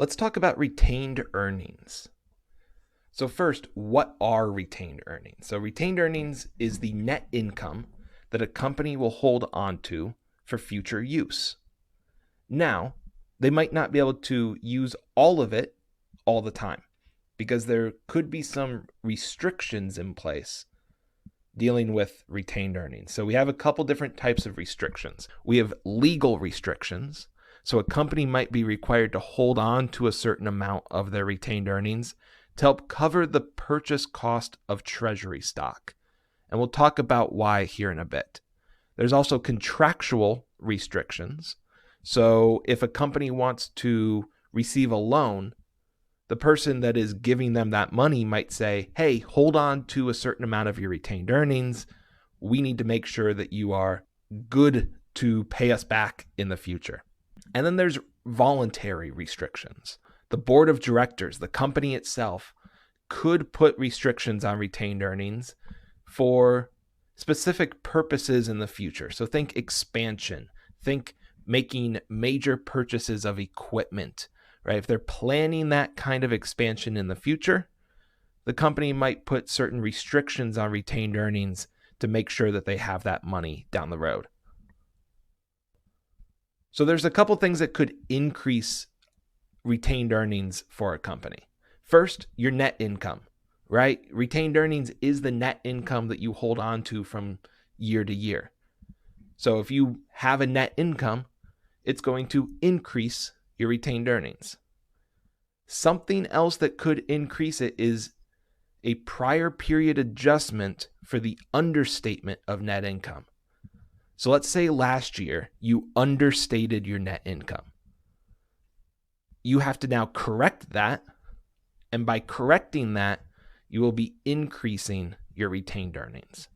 Let's talk about retained earnings. So first, what are retained earnings? So retained earnings is the net income that a company will hold onto for future use. Now, they might not be able to use all of it all the time because there could be some restrictions in place dealing with retained earnings. So we have a couple different types of restrictions. We have legal restrictions. So a company might be required to hold on to a certain amount of their retained earnings to help cover the purchase cost of treasury stock. And we'll talk about why here in a bit. There's also contractual restrictions. So if a company wants to receive a loan, the person that is giving them that money might say, hey, hold on to a certain amount of your retained earnings. We need to make sure that you are good to pay us back in the future. And then there's voluntary restrictions. The board of directors, the company itself, could put restrictions on retained earnings for specific purposes in the future. So think expansion, think making major purchases of equipment, right? If they're planning that kind of expansion in the future, the company might put certain restrictions on retained earnings to make sure that they have that money down the road. So there's a couple things that could increase retained earnings for a company. First, your net income, right? Retained earnings is the net income that you hold on to from year to year. So if you have a net income, it's going to increase your retained earnings. Something else that could increase it is a prior period adjustment for the understatement of net income. So let's say last year you understated your net income. You have to now correct that. And by correcting that, you will be increasing your retained earnings.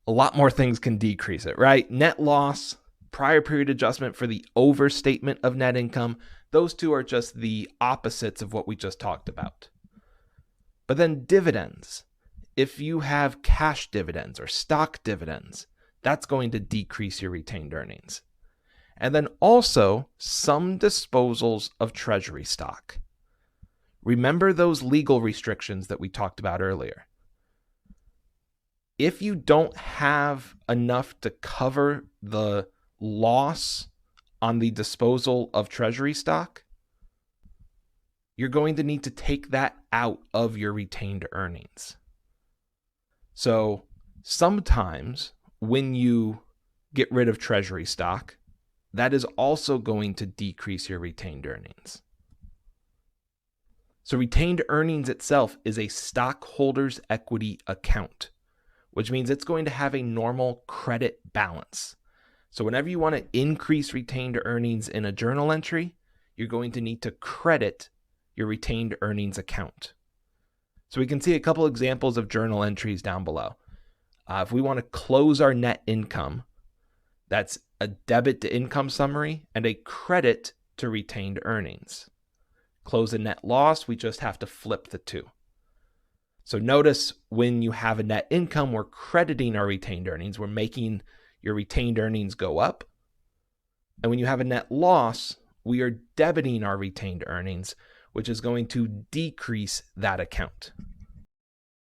A lot more things can decrease it, right? Net loss, prior period adjustment for the overstatement of net income. Those two are just the opposites of what we just talked about. But then dividends. If you have cash dividends or stock dividends, that's going to decrease your retained earnings. And then also some disposals of treasury stock. Remember those legal restrictions that we talked about earlier. If you don't have enough to cover the loss on the disposal of treasury stock, you're going to need to take that out of your retained earnings. So sometimes when you get rid of treasury stock, that is also going to decrease your retained earnings. So retained earnings itself is a stockholder's equity account, which means it's going to have a normal credit balance. So whenever you want to increase retained earnings in a journal entry, you're going to need to credit your retained earnings account. So we can see a couple examples of journal entries down below. If we want to close our net income, that's a debit to income summary and a credit to retained earnings. Close a net loss, we just have to flip the two. So notice when you have a net income, we're crediting our retained earnings. We're making your retained earnings go up. And when you have a net loss, we are debiting our retained earnings, which is going to decrease that account.